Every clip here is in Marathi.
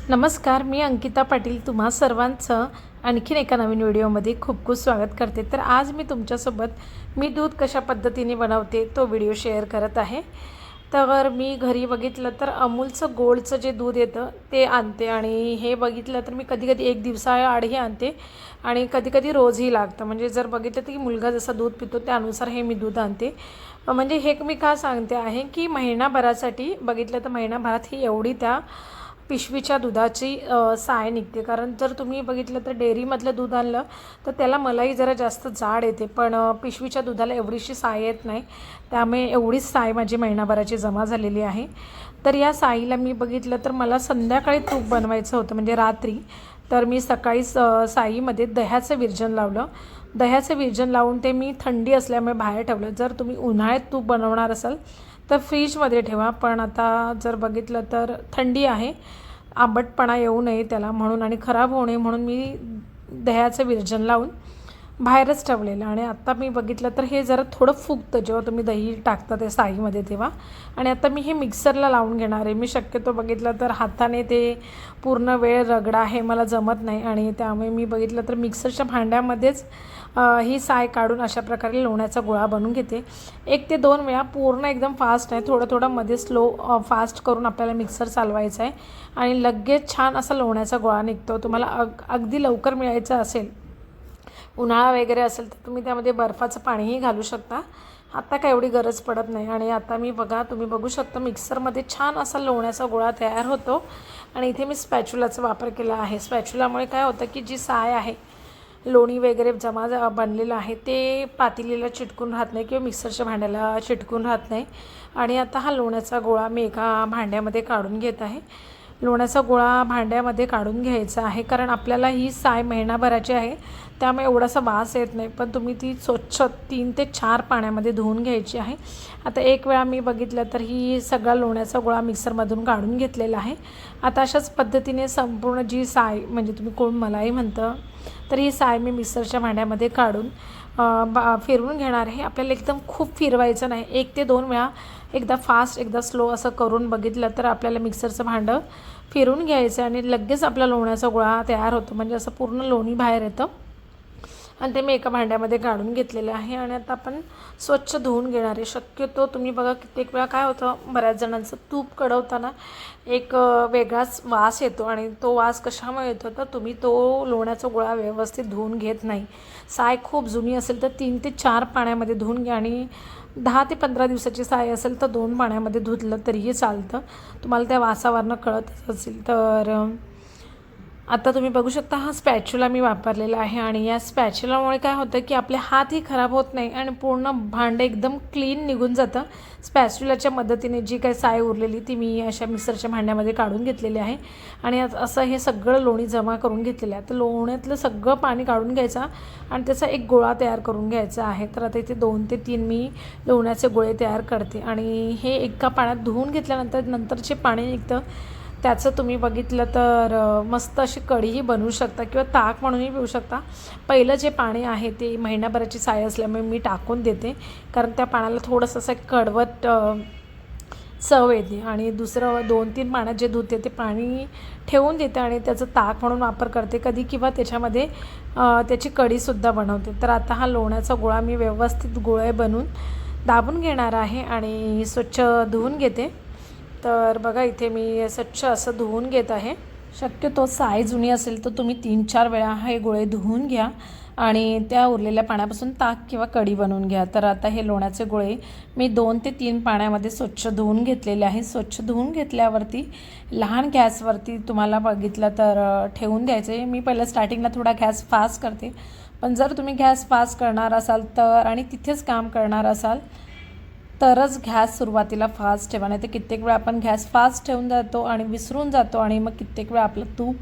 नमस्कार, मी अंकिता पाटील तुम्हा सर्वांचं आणखीन एका नवीन व्हिडिओमध्ये खूप खूप स्वागत करते। तर आज मी तुमच्यासोबत मी दूध कशा पद्धतीने बनवते तो व्हिडिओ शेअर करत आहे। तर मी घरी बघितलं तर अमूलचं गोडचं जे दूध येतं ते आणते आणि हे बघितलं तर मी कधी-कधी एक दिवसाआडही आणते आणि कधी-कधी रोजही लागतं। म्हणजे जर बघितलं तर की मुलगा जसं दूध पितो त्यानुसार हे मी दूध आणते। म्हणजे हे मी का सांगते आहे की महिनाभरासाठी बघितलं तर महिनाभरात ही एवढी त्या पिशवीच्या दुधाची साय निघते। कारण जर तुम्ही बघितलं तर डेअरीमधलं दूध आणलं तर त्याला मलाई जरा जास्त जाड येते, पण पिशवीच्या दुधाला एवढीशी साय येत नाही। त्यामुळे एवढीच साय माझी महिनाभराची जमा झालेली आहे। तर या साईला मी बघितलं तर मला संध्याकाळी तूप बनवायचं होतं, म्हणजे रात्री। तर मी सकाळीच साईमध्ये दह्याचं विरजण लावलं। दह्याचं विरजण लावून ते मी थंडी असल्यामुळे बाहेर ठेवलं। जर तुम्ही उन्हाळ्यात तूप बनवणार असाल तर फ्रीजमध्ये ठेवा, पण आता जर बघितलं तर थंडी आहे, आंबटपणा येऊ नये त्याला म्हणून आणि खराब होऊ नये म्हणून मी दह्याचं विरजण लावून बाहेरच ठेवलेलं। आणि आत्ता मी बघितलं तर हे जरा थोडं फुगतं जेव्हा तुम्ही दही टाकता ते साईमध्ये तेव्हा। आणि आता मी हे मिक्सरला लावून घेणार आहे। मी शक्यतो बघितलं तर हाताने ते पूर्ण वेळ रगडा हे मला जमत नाही आणि त्यामुळे मी बघितलं तर मिक्सरच्या भांड्यामध्येच ही साय काढून अशा प्रकारे लोण्याचा गोळा बनवून घेते। 1 ते 2 वेळा, पूर्ण एकदम फास्ट नाही, थोडं थोडं मध्ये स्लो फास्ट करून आपल्याला मिक्सर चालवायचं आहे आणि लगेच छान असा लोण्याचा गोळा निघतो। तुम्हाला अगदी लवकर मिळायचं असेल, उन्हाळा वगैरे असेल तर तुम्ही त्यामध्ये बर्फाचं पाणीही घालू शकता। आता काय एवढी गरज पडत नाही। आणि आता मी तुम्ही बघू शकता मिक्सरमध्ये छान असा लोण्याचा गोळा तयार होतो। आणि इथे मी स्पॅच्युलाचा वापर केला आहे। स्पॅच्युलामुळे काय होतं की जी साय आहे, लोणी वगैरे बनलेलं आहे ते पातेलीला चिटकून राहत नाही किंवा मिक्सरच्या भांड्याला चिटकून राहत नाही। आणि आता हा लोण्याचा गोळा मी एका भांड्यामध्ये काढून घेत आहे। लोण्याचा गोळा भांड्यामध्ये काढून घ्यायचा आहे, कारण आपल्याला ही साय महिनाभराची आहे त्यामुळे एवढासा वास येत नाही, पण तुम्ही ती स्वच्छ 3 ते 4 पाण्यामध्ये धुवून घ्यायची आहे। आता एक वेळा मी बघितलं तर ही सगळा लोण्याचा गोळा मिक्सरमधून काढून घेतलेला आहे। आता अशाच पद्धतीने संपूर्ण जी साय, म्हणजे तुम्ही कोण मलाई म्हणतं, तर ही साय मी मिक्सरच्या भांड्यामध्ये काढून फिरवून घेणार आहे। आपल्याला एकदम खूप फिरवायचं नाही, 1 ते 2 वेळा, एकदा फास्ट एकदा स्लो असं करून बघितलं तर आपल्याला मिक्सरचं भांडं फिरवून घ्यायचं आणि लगेच आपला लोण्याचा गोळा तयार होतो, म्हणजे असं पूर्ण लोणी बाहेर येतं। आणि ते मी एका भांड्यामध्ये काढून घेतलेले आहे आणि आता आपण स्वच्छ धुवून घेणार आहे। शक्यतो तुम्ही बघा कित्येक वेळा काय होतं, बऱ्याच जणांचं तूप कढवताना एक वेगळाच वास येतो आणि तो वास कशामुळे येतो तर तुम्ही तो लोण्याचा गोळा व्यवस्थित धुवून घेत नाही। साय खूप जुनी असेल तर 3 ते 4 पाण्यामध्ये धुवून घ्या आणि 10 ते 15 दिवसाची साय असेल तर 2 पाण्यामध्ये धुतलं तरीही चालतं, तुम्हाला त्या वासावरनं कळतच असेल तर। आता तुम्ही बघू शकता हा स्पॅच्युला मी वापरलेला आहे आणि या स्पॅच्युलामुळे काय होतं की आपले हातही खराब होत नाही आणि पूर्ण भांडं एकदम क्लीन निघून जातं। स्पॅच्युलाच्या मदतीने जी काही साय उरलेली ती मी अशा मिक्सरच्या भांड्यामध्ये काढून घेतलेली आहे आणि असं हे सगळं लोणी जमा करून घेतलेलं आहे। तर लोण्यातलं सगळं पाणी काढून घ्यायचा आणि त्याचा एक गोळा तयार करून घ्यायचा आहे। तर आता इथे 2 ते 3 मी लोण्याचे गोळे तयार करते आणि हे एका पाण्यात धुवून घेतल्यानंतर नंतरचे पाणी निघतं त्याचं तुम्ही बघितलं तर मस्त अशी कढीही बनवू शकता किंवा ताक म्हणूनही पिऊ शकता। पहिलं जे पाणी आहे ते महिनाभराची साय असल्यामुळे मी टाकून देते, कारण त्या पाण्याला थोडंसं असं कडवट चव येते। आणि दुसरं 2-3 पाण्यात जे धुते ते पाणी ठेवून देते आणि त्याचं ताक म्हणून वापर करते कधी, किंवा त्याच्यामध्ये त्याची कढीसुद्धा बनवते। तर आता हा लोण्याचा गोळा मी व्यवस्थित गोळे बनवून दाबून घेणार आहे आणि स्वच्छ धुवून घेते। तर बघा इथे मी स्वच्छ असं धुवून घेत आहे। शक्यतो साय जुनी असेल तर तुम्ही 3-4 वेळा हे गोळे धुवून घ्या आणि त्या उरलेल्या पाण्यापासून ताक किंवा कढी बनवून घ्या। तर आता हे लोण्याचे गोळे मी 2 ते 3 पाण्यामध्ये स्वच्छ धुवून घेतलेले आहे। स्वच्छ धुवून घेतल्यावरती लहान गॅसवरती तुम्हाला बघितलं तर ठेवून द्यायचे। मी पहिलं स्टार्टिंगला थोडा गॅस फास्ट करते, पण जर तुम्ही गॅस फास्ट करणार असाल तर आणि तिथेच काम करणार असाल तरच गॅस सुरुवातीला फास्ट ठेवा, नाही तर कित्येक वेळा आपण गॅस फास्ट ठेवून जातो आणि विसरून जातो आणि मग कित्येक वेळा आपलं तूप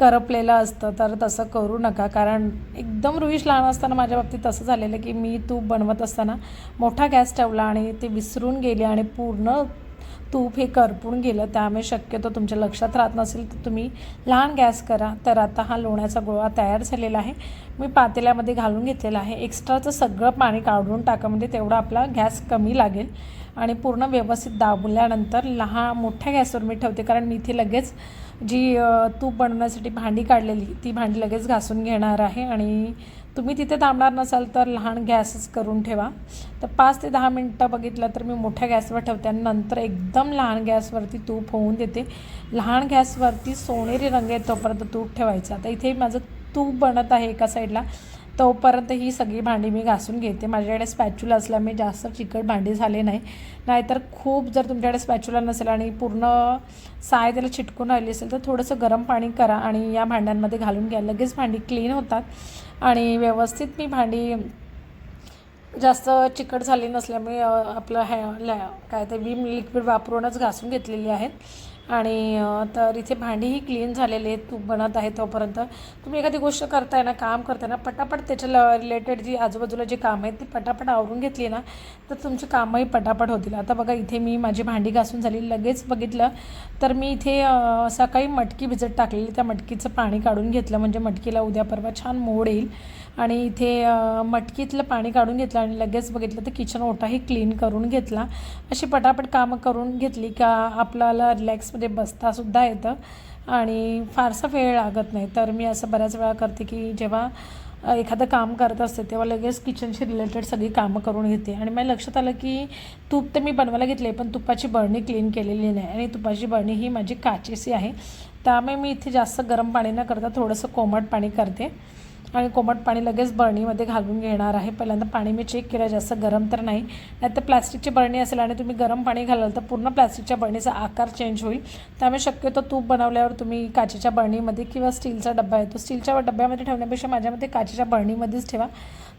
करपलेलं असतं। तर तसं करू नका, कारण एकदम रुईश लहान असताना माझ्या बाबतीत तसं झालेलं की मी तूप बनवत असताना मोठा गॅस ठेवला आणि ते विसरून गेले आणि पूर्ण तूप हे करपून गेलं, त्यामुळे शक्यतो तुमच्या लक्षात राहत नसेल तर तुम्ही लहान गॅस करा. तर आता हा लोण्याचा गोळा तयार झालेला आहे. मी पातेल्यामध्ये घालून घेतलेला आहे. एक्स्ट्राचं सगळं पाणी काढून टाका, म्हणजे तेवढा आपला गॅस कमी लागेल. आणि पूर्ण व्यवस्थित दाबल्यानंतर मोठ्या गॅसवर मी ठेवते, कारण मी इथे लगेच जी तूप बनवण्यासाठी भांडी काढलेली ती भांडी लगेच घासून घेणार आहे. आणि तुम्ही तिथे थांबणार नसाल तर लहान गॅसच करून ठेवा. तर 5 ते 10 मिनटं बघितलं तर मी मोठ्या गॅसवर ठेवते आणि नंतर एकदम लहान गॅसवरती तूप होऊन देते. लहान गॅसवरती सोनेरी रंग येतोपर्यंत तूप ठेवायचं. आता इथे माझं तूप बनत आहे एका साईडला, तोपर्यंत ही सगळी भांडी मी घासून घेते. माझ्याकडे स्पॅच्युला असल्यामुळे जास्त चिकट भांडी झाले नाही. नाहीतर खूप जर तुमच्याकडे स्पॅच्युला नसेल आणि पूर्ण साय त्याला चिटकून राहिली असेल तर थोडंसं गरम पाणी करा आणि या भांड्यांमध्ये घालून घ्या. लगेच भांडी क्लीन होतात. आणि व्यवस्थित मी भांडी जास्त चिकट झाली नसल्यामुळे आपलं काय ते विम लिक्विड वापरूनच घासून घेतलेली आहेत. आणि तर इथे भांडीही क्लीन झालेली आहेत. तूप बनत आहे तोपर्यंत तुम्ही एखादी गोष्ट करताय ना, काम करताय ना, पटापट त्याच्या रिलेटेड जी आजूबाजूला जी कामं आहेत ती पटापट आवरून घेतली ना तर तुमची कामंही पटापट होतील. आता बघा इथे मी माझी भांडी घासून झाली. लगेच बघितलं तर मी इथे सकाळी मटकी भिजत टाकलेली, त्या मटकीचं पाणी काढून घेतलं, म्हणजे मटकीला उद्या परवा छान मोड येईल. आणि इथे मटकीतलं पाणी काढून घेतलं आणि लगेच बघितलं तर किचन ओटाही क्लीन करून घेतला. अशी पटापट कामं करून घेतली का आपल्याला रिलॅक्समध्ये बसतासुद्धा येतं आणि फारसा वेळ लागत नाही. तर मी असं बऱ्याच वेळा करते की जेव्हा एखादं काम करत असते तेव्हा लगेच किचनशी रिलेटेड सगळी कामं करून घेते. आणि मला लक्षात आलं की तूप तर मी बनवायला घेतले, पण तुपाची बरणी क्लीन केलेली नाही आणि तुपाची बरणी ही माझी काचेची आहे. त्यामुळे मी इथे जास्त गरम पाणी न करता थोडंसं कोमट पाणी करते आणि कोमट पाणी लगेच बरणीमध्ये घालून घेणार आहे. पहिल्यांदा पाणी मी चेक केलं, जास्त गरम तर नाही. नाहीतर प्लॅस्टिकची बरणी असेल आणि तुम्ही गरम पाणी घालाल तर पूर्ण प्लॅस्टिकच्या बरणीचा आकार चेंज होईल. त्यामुळे शक्यतो तूप बनवल्यावर तुम्ही काचेच्या बरणीमध्ये किंवा स्टीलचा डब्बा येतो, स्टीलच्या डब्यामध्ये ठेवण्यापेक्षा माझ्या मते काचेच्या बरणीमध्येच ठेवा,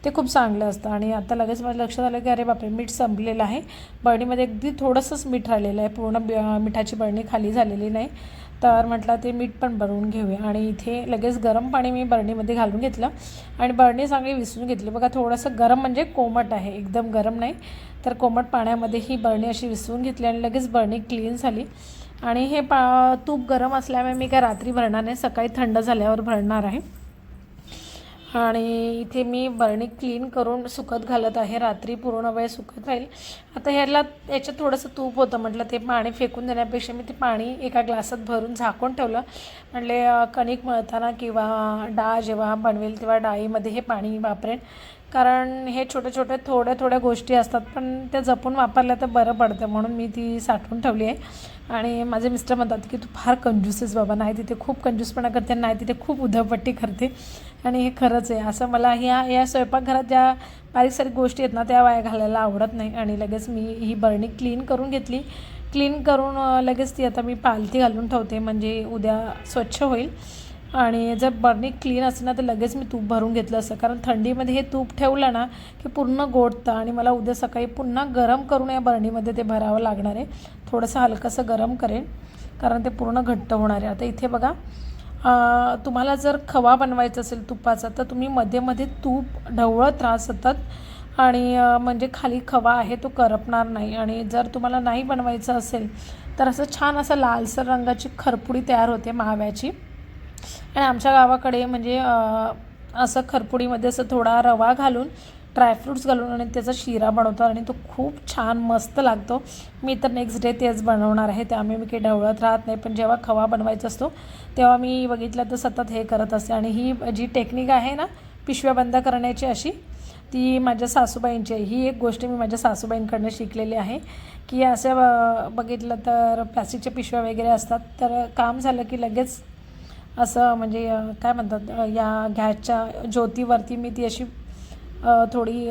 ते खूप चांगलं असतं. आणि आता लगेच माझ्या लक्षात आलं की अरे बापरे, मीठ संपलेलं आहे. बरणीमध्ये अगदी थोडंसंच मीठ राहिलेलं आहे, पूर्ण मिठाची बरणी खाली झालेली नाही. तर म्हटलं ते मीठ पण बनवून घेऊया. आणि इथे लगेच गरम पाणी मी बरणीमध्ये घालून घेतलं आणि बरणी चांगली विसरून घेतली. बघा थोडंसं गरम म्हणजे कोमट आहे, एकदम गरम नाही. तर कोमट पाण्यामध्ये ही बरणी अशी विसरून घेतली आणि लगेच बरणी क्लीन झाली. आणि हे तूप गरम असल्यामुळे मी काय रात्री भरणार नाही, सकाळी थंड झाल्यावर भरणार आहे. आणि इथे मी बरणी क्लीन करून सुकत घालत आहे, रात्री पूर्ण वेळ सुकत राहील. आता याच्यात थोडंसं तूप होतं, म्हटलं ते पाणी फेकून देण्यापेक्षा मी ते पाणी एका ग्लासात भरून झाकून ठेवलं. म्हटले कणिक मळताना किंवा डाळ जेव्हा बनवेल तेव्हा डाळीमध्ये हे पाणी वापरेन, कारण हे छोट्या थोड्या गोष्टी असतात, पण त्या जपून वापरल्या तर बरं पडतं, म्हणून मी ती साठवून ठेवली आहे. आणि माझे मिस्टर म्हणतात की तू फार कंजूस आहेस बाबा, नाही तिथे खूप कंजूसपणा करते, नाही तिथे खूप उधळपट्टी करते. आणि हे खरंच आहे, असं मला या स्वयंपाकघरात ज्या बारीक गोष्टी आहेत ना त्या वाया घालायला आवडत नाही. आणि लगेच मी ही बरणी क्लीन करून घेतली. क्लीन करून लगेच ती आता मी पालथी घालून ठेवते, म्हणजे उद्या स्वच्छ होईल. आणि जर बरणी क्लीन असेल ना तर लगेच मी तूप भरून घेतलं असतं, कारण थंडीमध्ये हे तूप ठेवलं ना की पूर्ण गोठतं आणि मला उद्या सकाळी पुन्हा गरम करून या बरणीमध्ये ते भरावं लागणार आहे. थोडंसं हलकंसं गरम करेन, कारण ते पूर्ण घट्ट होणार आहे. आता इथे बघा, तुम्हाला जर खवा बनवायचा असेल तुपाचा तर तुम्ही मध्ये तूप ढवळत राहा सतत, आणि म्हणजे खाली खवा आहे तो करपणार नाही. आणि जर तुम्हाला नाही बनवायचं असेल तर असं छान असं लालसर रंगाची खरपुडी तयार होते माव्याची. आणि आमच्या गावाकडे म्हणजे असं खरपुडीमध्ये असं थोडा रवा घालून, ड्रायफ्रूट्स घालून आणि त्याचा शिरा बनवतात आणि तो खूप छान मस्त लागतो. मी तर नेक्स्ट डे तेच बनवणार आहे, त्यामुळे मी काही ढवळत राहत नाही. पण जेव्हा खवा बनवायचा असतो तेव्हा मी बघितलं तर सतत हे करत असते. आणि ही जी टेक्निक आहे ना पिशव्या बंद करण्याची अशी, ती माझ्या सासूबाईंची आहे. ही एक गोष्ट मी माझ्या सासूबाईंकडनं शिकलेली आहे की असं बघितलं तर प्लास्टिकच्या पिशव्या वगैरे असतात, तर काम झालं की लगेच असं म्हणजे काय म्हणतात, या गॅसच्या ज्योतीवरती मी ती अशी थोडी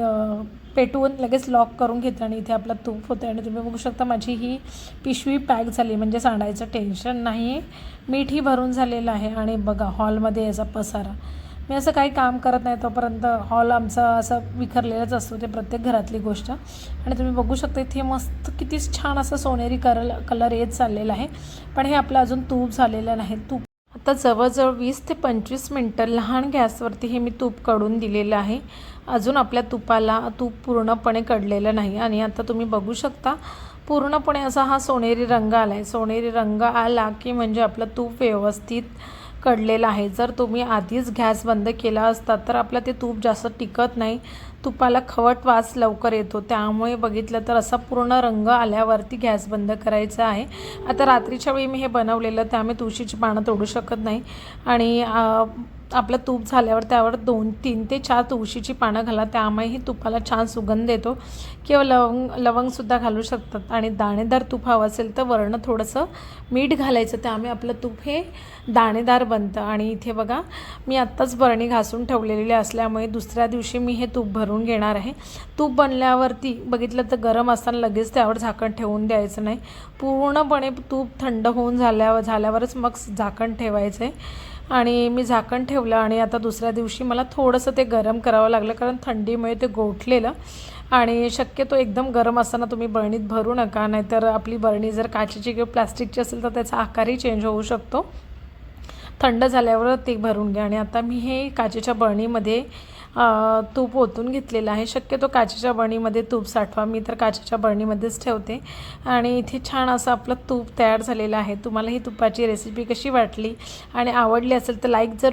पेटवून लगेच लॉक करून घेते आणि इथे आपलं तूप होतं. आणि तुम्ही बघू शकता माझी ही पिशवी पॅक झाली, म्हणजे सांडायचं टेन्शन नाही आहे. मीठही भरून झालेलं आहे. आणि बघा हॉलमध्ये याचा पसारा, मी असं काही काम करत नाही तोपर्यंत हॉल आमचा असं विखरलेलाच असतो, ते प्रत्येक घरातली गोष्ट. आणि तुम्ही बघू शकता इथे मस्त किती छान असं सोनेरी कलर येत चाललेला आहे, पण हे आपलं अजून तूप झालेलं नाही. तूप आता जवळजवळ 20 ते 25 मिनटं लहान गॅसवरती हे मी तूप काढून दिलेलं आहे. अजून आपल्या तुपाला तूप पूर्णपणे कढलेलं नाही. आणि आता तुम्ही बघू शकता पूर्णपणे असा हा सोनेरी रंग आला आहे. सोनेरी रंग आला की म्हणजे आपलं तूप व्यवस्थित कडलेलं आहे. जर तुम्ही आधीच गॅस बंद केला असता तर आपलं ते तूप जास्त टिकत नाही, तुपाला खवट वास लवकर येतो. त्यामुळे बघितलं तर असा पूर्ण रंग आल्यावरती गॅस बंद करायचा आहे. आता रात्रीच्या वेळी मी हे बनवलेलं, त्यामुळे तुळशीची पानं तोडू शकत नाही आणि आपलं तूप झाल्यावर त्यावर 3 ते 4 तुळशीची पानं घाला, त्यामुळे ही तुपाला छान सुगंध येतो. किंवा लवंगसुद्धा घालू शकतात. आणि दाणेदार तूप हवं असेल तर वरनं थोडंसं मीठ घालायचं, त्यामुळे आपलं तूप हे दाणेदार बनतं. आणि इथे बघा मी आत्ताच बरणी घासून ठेवलेली असल्यामुळे दुसऱ्या दिवशी मी हे तूप भरून घेणार आहे. तूप बनल्यावरती बघितलं तर गरम असताना लगेच त्यावर झाकण ठेवून द्यायचं नाही. पूर्णपणे तूप थंड होऊन झाल्यावरच मग झाकण ठेवायचं आहे. आणि मी झाकण ठेवलं आणि आता दुसऱ्या दिवशी मला थोडंसं ते गरम करावं लागलं, कारण थंडीमुळे ते गोठलेलं. आणि शक्यतो एकदम गरम असताना तुम्ही बरणीत भरू नका, नाहीतर आपली बरणी जर काचेची किंवा प्लास्टिकची असेल तर त्याचा आकारही चेंज होऊ शकतो. थंड झाल्यावर ते भरून घ्या. आणि आता मी हे काचेच्या बरणीमध्ये तूप ओतून घेतलेलं आहे. शक्यतो काचेच्या बरणीमध्ये तूप साठवा, मी तर काचेच्या बरणीमध्येच ठेवते. आणि इथे छान असं आपलं तूप तयार झालेलं आहे. तुम्हाला ही तुपाची रेसिपी कशी वाटली आणि आवडली असेल तर लाईक जर